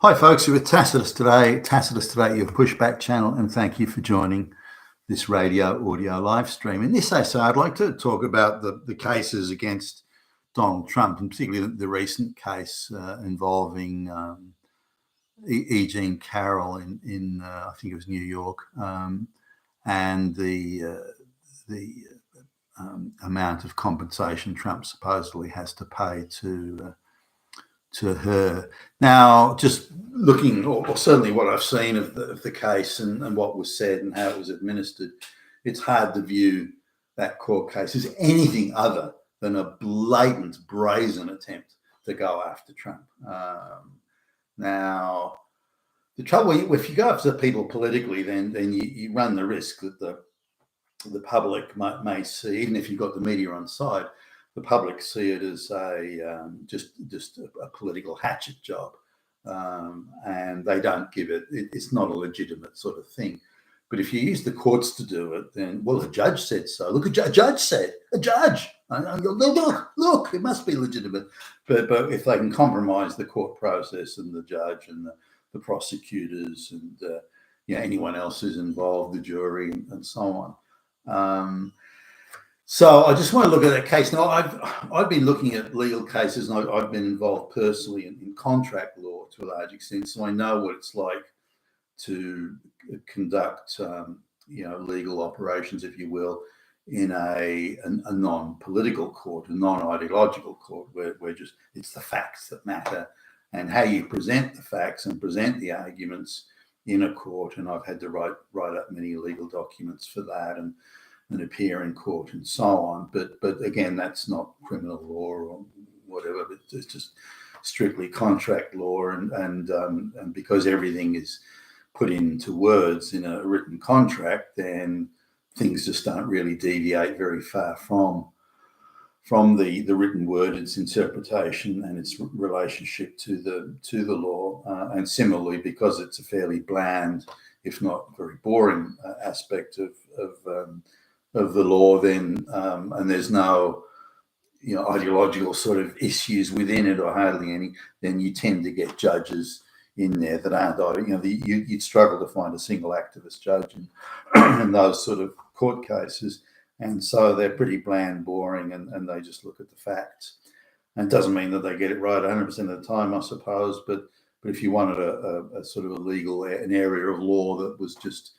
Hi, folks. You're with Tacitus today. Tacitus today, your pushback channel, and thank you for joining this radio audio live stream. In this essay, I'd like to talk about the cases against Donald Trump, and particularly the recent case involving Jean Carroll in I think it was New York, and the amount of compensation Trump supposedly has to pay to her. Now, just looking, or certainly what I've seen of the case and what was said and how it was administered, it's hard to view that court case as anything other than a blatant, brazen attempt to go after Trump. Now, the trouble, if you go after people politically, then you run the risk that the public may see, even if you've got the media on side, the public see it as just a political hatchet job, and they don't give it. It's not a legitimate sort of thing. But if you use the courts to do it, then a judge said so. Look, a judge said, a judge. Look, it must be legitimate. But if they can compromise the court process and the judge and the prosecutors and anyone else who's involved, the jury and so on. So I just want to look at that case. Now, I've been looking at legal cases, and I've been involved personally in contract law to a large extent, so I know what it's like to conduct, legal operations, if you will, in a non-political court, a non-ideological court, where just it's the facts that matter and how you present the facts and present the arguments in a court. And I've had to write up many legal documents for that and appear in court and so on. But again, that's not criminal law or whatever. But it's just strictly contract law, and because everything is put into words in a written contract, then things just don't really deviate very far from the written word, its interpretation and its relationship to the law. And similarly, because it's a fairly bland, if not very boring aspect of the law, then and there's no ideological sort of issues within it, or hardly any, then you tend to get judges in there that aren't, you'd struggle to find a single activist judge in those sort of court cases. And so they're pretty bland, boring, and they just look at the facts. And it doesn't mean that they get it right 100% of the time, I suppose, but if you wanted a sort of an area of law that was just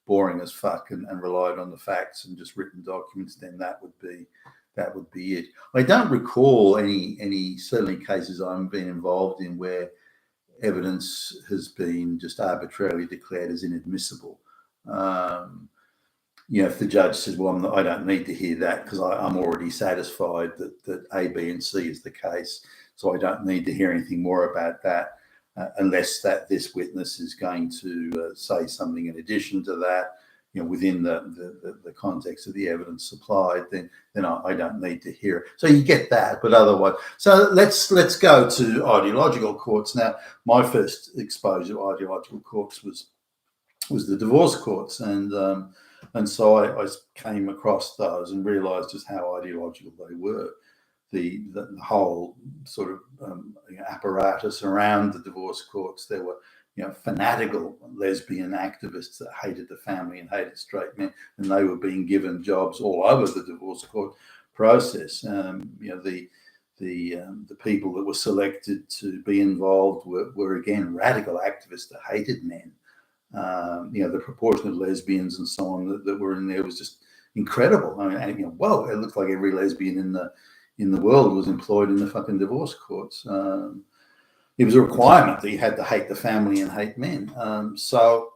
boring as fuck and relied on the facts and just written documents, then that would be it. I don't recall any certainly cases I've been involved in where evidence has been just arbitrarily declared as inadmissible. If the judge says, well, I don't need to hear that because I'm already satisfied that A, B, and C is the case, so I don't need to hear anything more about that. Unless this witness is going to say something in addition to that, within the context of the evidence supplied, then I don't need to hear it. So you get that, but otherwise. So let's go to ideological courts. Now, my first exposure to ideological courts was the divorce courts, and so I came across those and realised just how ideological they were. The whole sort of apparatus around the divorce courts. There were fanatical lesbian activists that hated the family and hated straight men, and they were being given jobs all over the divorce court process. The people that were selected to be involved were again radical activists that hated men. The proportion of lesbians and so on that were in there was just incredible. I mean, whoa! It looked like every lesbian in the world was employed in the fucking divorce courts. It was a requirement that you had to hate the family and hate men. So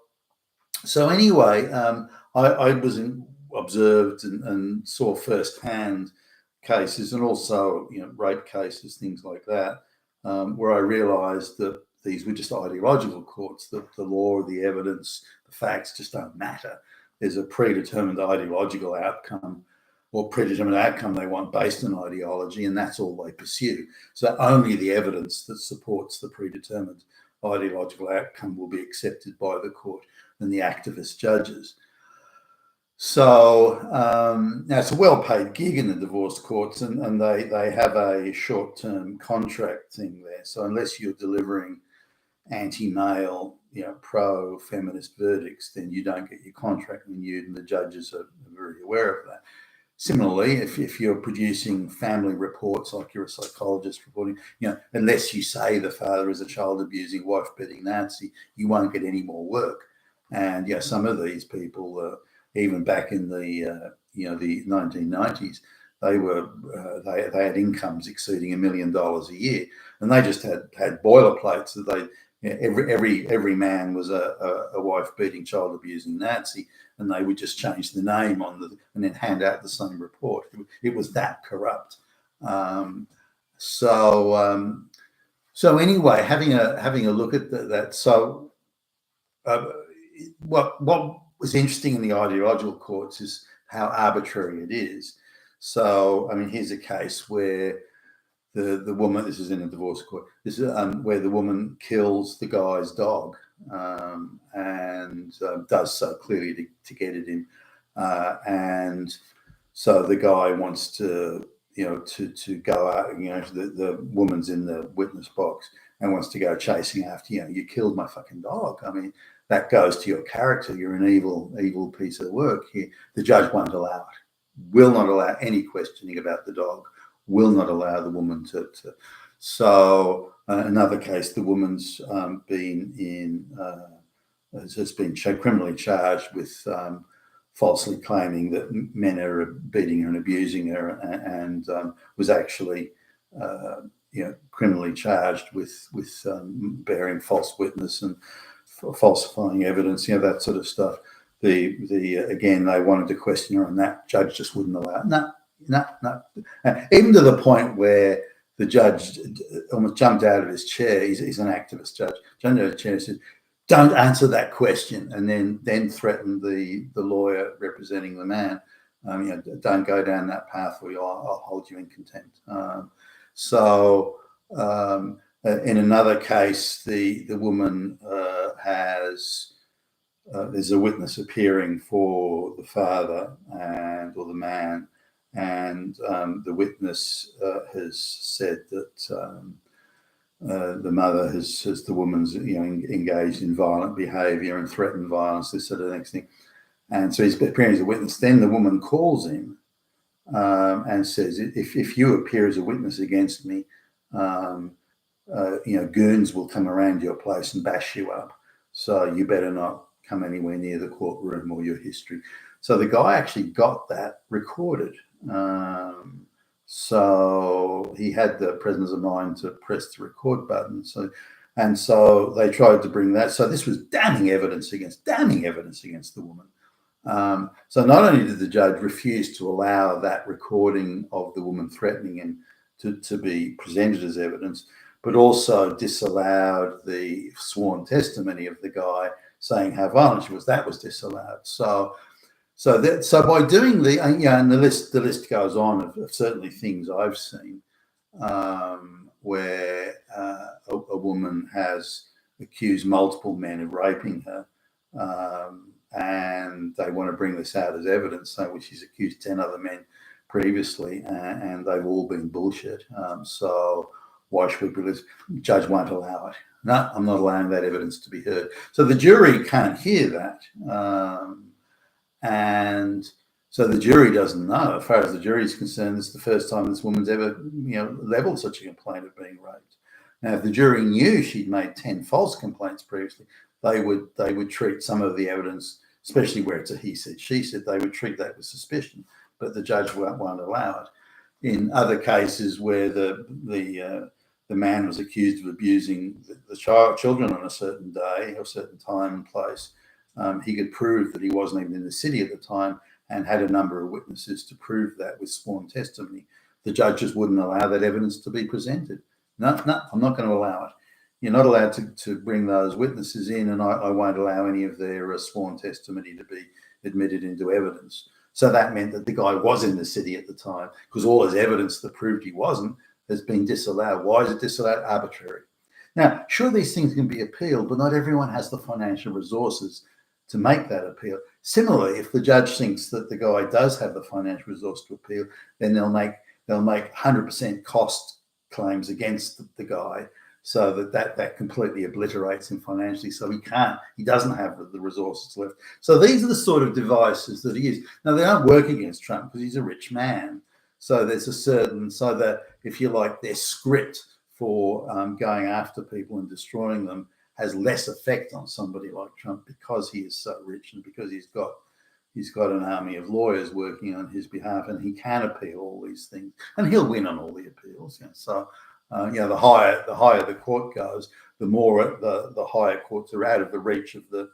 anyway, I was observed and saw firsthand cases, and also rape cases, things like that, where I realised that these were just ideological courts. That the law, the evidence, the facts just don't matter. There's a predetermined ideological outcome, or predetermined outcome they want based on ideology, and that's all they pursue. So only the evidence that supports the predetermined ideological outcome will be accepted by the court and the activist judges. So now it's a well-paid gig in the divorce courts, and they have a short-term contract thing there. So unless you're delivering anti-male, pro-feminist verdicts, then you don't get your contract renewed, and the judges are very aware of that. Similarly, if you're producing family reports, like you're a psychologist reporting, unless you say the father is a child abusing, wife beating Nazi, you won't get any more work. And some of these people, even back in the the 1990s, they had incomes exceeding $1 million a year, and they just had boilerplates that they. Every man was a wife beating, child abusing Nazi, and they would just change the name and then hand out the same report. It was that corrupt. So anyway, having a look at that. So what was interesting in the ideological courts is how arbitrary it is. So here's a case where the woman, this is in a divorce court, this is where the woman kills the guy's dog, and does so clearly to get at him, and so the guy wants to go out, the woman's in the witness box and wants to go chasing after, you killed my fucking dog. That goes to your character. You're an evil piece of work here. The judge won't allow it, will not allow any questioning about the dog, will not allow the woman to. So another case, the woman's has been criminally charged with falsely claiming that men are beating her and abusing her, and was actually criminally charged with bearing false witness and falsifying evidence, that sort of stuff. Again, they wanted to question her on that. Judge just wouldn't allow it. No. Even to the point where the judge almost jumped out of his chair. He's an activist judge. Jumped out of his chair and said, "Don't answer that question," and then threatened the lawyer representing the man. Don't go down that path, or I'll hold you in contempt. In another case, the woman has. There's a witness appearing for the father or the man, and the witness has said that the mother has the woman's engaged in violent behaviour and threatened violence, this sort of next thing, and so he's appearing as a witness. Then the woman calls him and says, "If you appear as a witness against me, goons will come around your place and bash you up. So you better not come anywhere near the courtroom or your history." So the guy actually got that recorded. So he had the presence of mind to press the record button. So they tried to bring that. So this was damning evidence against the woman. So not only did the judge refuse to allow that recording of the woman threatening him to be presented as evidence, but also disallowed the sworn testimony of the guy saying how violent she was. That was disallowed. So by doing and the list goes on of certainly things I've seen where a woman has accused multiple men of raping her, and they want to bring this out as evidence, which she's accused 10 other men previously, and they've all been bullshit. So why should we believe? The judge won't allow it. No, I'm not allowing that evidence to be heard. So the jury can't hear that. And so the jury doesn't know. As far as the jury is concerned, it's the first time this woman's ever, leveled such a complaint of being raped. Now, if the jury knew she'd made 10 false complaints previously, they would treat some of the evidence, especially where it's a he said, she said, they would treat that with suspicion. But the judge won't allow it. In other cases where the man was accused of abusing the children on a certain day or certain time and place, he could prove that he wasn't even in the city at the time and had a number of witnesses to prove that with sworn testimony. The judges wouldn't allow that evidence to be presented. No, I'm not going to allow it. You're not allowed to bring those witnesses in, and I won't allow any of their sworn testimony to be admitted into evidence. So that meant that the guy was in the city at the time, because all his evidence that proved he wasn't has been disallowed. Why is it disallowed? Arbitrary. Now, sure, these things can be appealed, but not everyone has the financial resources to make that appeal. Similarly, if the judge thinks that the guy does have the financial resource to appeal, then they'll make 100% cost claims against the guy so that completely obliterates him financially. So he doesn't have the resources left. So these are the sort of devices that he is. Now, they don't work against Trump because he's a rich man. So there's so that, if you like, their script for going after people and destroying them has less effect on somebody like Trump because he is so rich and because he's got an army of lawyers working on his behalf, and he can appeal all these things, and he'll win on all the appeals. So, the higher the court goes, the more the higher courts are out of the reach of the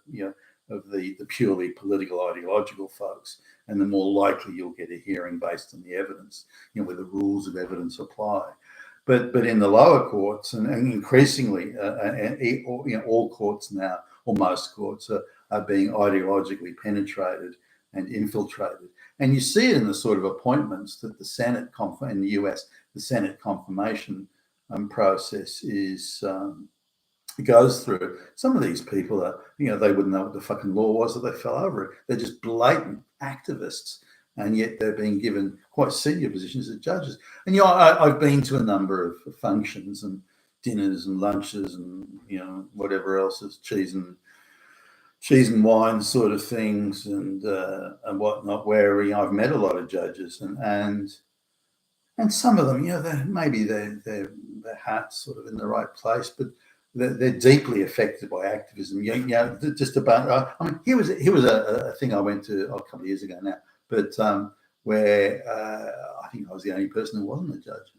purely political ideological folks, and the more likely you'll get a hearing based on the evidence, where the rules of evidence apply. But in the lower courts, and increasingly, all courts now, or most courts, are being ideologically penetrated and infiltrated. And you see it in the sort of appointments that the Senate in the US, the Senate confirmation process goes through. Some of these people are, they wouldn't know what the fucking law was that they fell over it. They're just blatant activists, and yet they're being given quite senior positions as judges. And I've been to a number of functions and dinners and lunches and whatever else is cheese and wine sort of things and whatnot, where I've met a lot of judges and some of them, maybe their heart's sort of in the right place, but they're deeply affected by activism. Just about. Here was a thing I went to a couple of years ago now, but where I think I was the only person who wasn't a judge,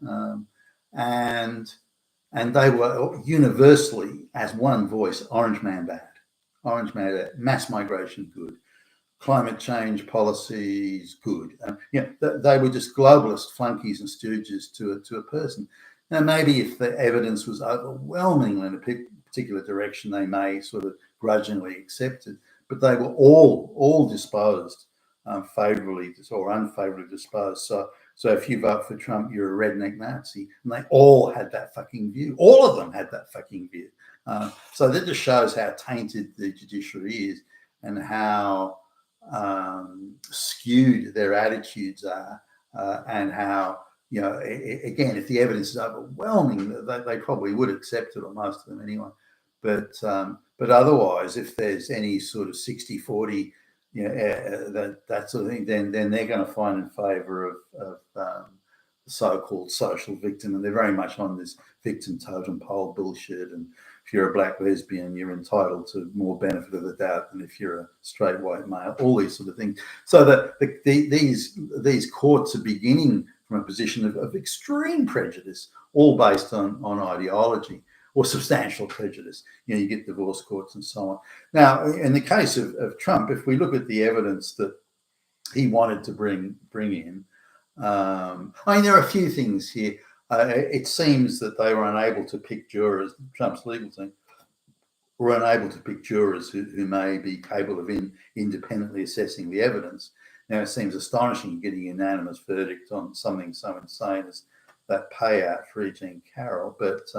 and they were universally, as one voice, Orange man bad, Orange man bad, mass migration good, climate change policies good. They were just globalist flunkies and stooges to a person. Now, maybe if the evidence was overwhelming in a particular direction, they may sort of grudgingly accept it, but they were all disposed favourably or unfavourably disposed. So if you vote for Trump, you're a redneck Nazi, and they all had that fucking view. All of them had that fucking view. So that just shows how tainted the judiciary is and how skewed their attitudes are, and how, again, if the evidence is overwhelming, they probably would accept it, or most of them anyway. But otherwise, if there's any sort of 60-40, that sort of thing, then they're going to find in favour of the so-called social victim, and they're very much on this victim totem pole bullshit. And if you're a black lesbian, you're entitled to more benefit of the doubt than if you're a straight white male. All these sort of things. So that these courts are beginning from a position of extreme prejudice, all based on ideology or substantial prejudice. You get divorce courts and so on. Now, in the case of Trump, if we look at the evidence that he wanted to bring in, there are a few things here. It seems that they were unable to pick jurors, Trump's legal team were unable to pick jurors who may be capable of independently assessing the evidence. Now, it seems astonishing getting a unanimous verdict on something so insane as that payout for E. Jean Carroll, but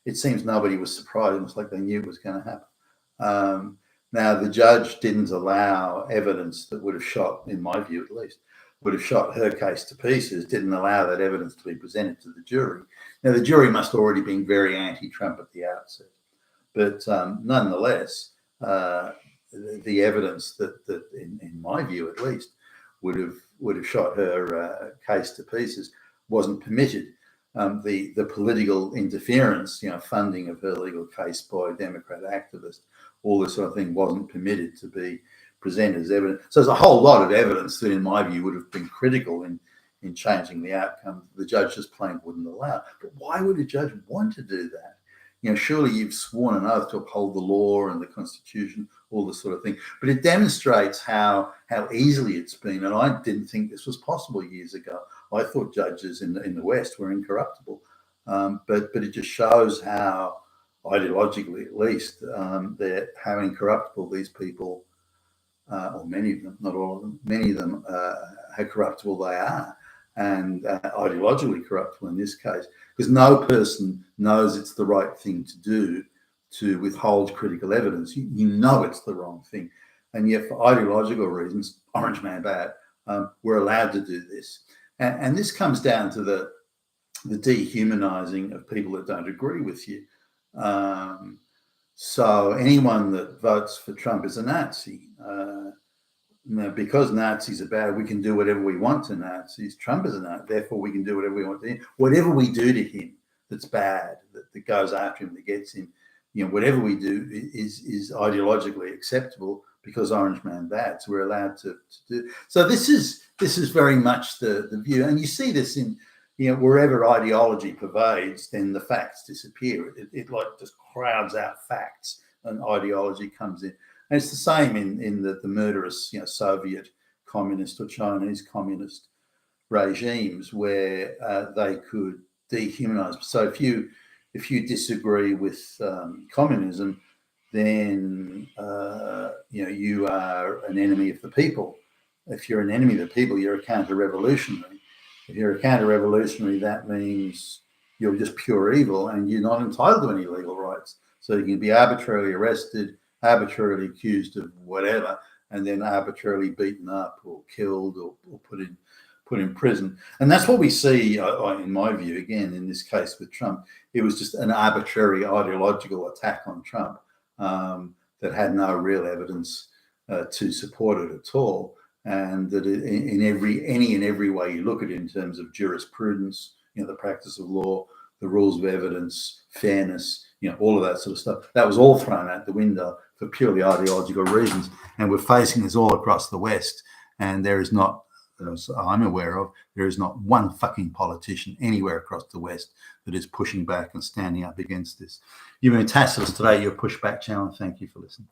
it seems nobody was surprised. It was like they knew it was going to happen. Now, the judge didn't allow evidence that would have shot, in my view at least, would have shot her case to pieces, didn't allow that evidence to be presented to the jury. Now, the jury must have already been very anti-Trump at the outset. But nonetheless, the evidence that in my view at least, would have shot her case to pieces wasn't permitted. The political interference, funding of her legal case by Democrat activists, all this sort of thing wasn't permitted to be presented as evidence. So there's a whole lot of evidence that, in my view, would have been critical in changing the outcome. The judge just plain wouldn't allow. But why would a judge want to do that? Surely you've sworn an oath to uphold the law and the Constitution, all this sort of thing. But it demonstrates how easily it's been. And I didn't think this was possible years ago. I thought judges in the West were incorruptible. But it just shows how, ideologically at least, how incorruptible these people, or many of them, not all of them, many of them, how corruptible they are. And ideologically corruptible in this case, because no person knows it's the right thing to do to withhold critical evidence. You know it's the wrong thing. And yet, for ideological reasons, Orange man bad, we're allowed to do this. And this comes down to the dehumanizing of people that don't agree with you. So anyone that votes for Trump is a Nazi. Now, because Nazis are bad, we can do whatever we want to Nazis. Trump is a Nazi, therefore we can do whatever we want to him. Whatever we do to him that's bad, that goes after him, that gets him, whatever we do is ideologically acceptable because Orange Man bad. So we're allowed to do. So this is very much the view, and you see this in wherever ideology pervades, then the facts disappear. It like just crowds out facts, and ideology comes in. And it's the same in the murderous, Soviet communist or Chinese communist regimes where they could dehumanize. So if you disagree with communism, then you are an enemy of the people. If you're an enemy of the people, you're a counter-revolutionary. If you're a counter-revolutionary, that means you're just pure evil and you're not entitled to any legal rights. So you can be arbitrarily arrested, arbitrarily accused of whatever, and then arbitrarily beaten up or killed or put in prison. And that's what we see, in my view, again, in this case with Trump. It was just an arbitrary ideological attack on Trump that had no real evidence to support it at all. And that in every way you look at it in terms of jurisprudence, the practice of law, the rules of evidence, fairness, all of that sort of stuff, that was all thrown out the window for purely ideological reasons. And we're facing this all across the West. And there is not, as I'm aware of, there is not one fucking politician anywhere across the West that is pushing back and standing up against this. You've been Tacitus today, your Pushback channel. Thank you for listening.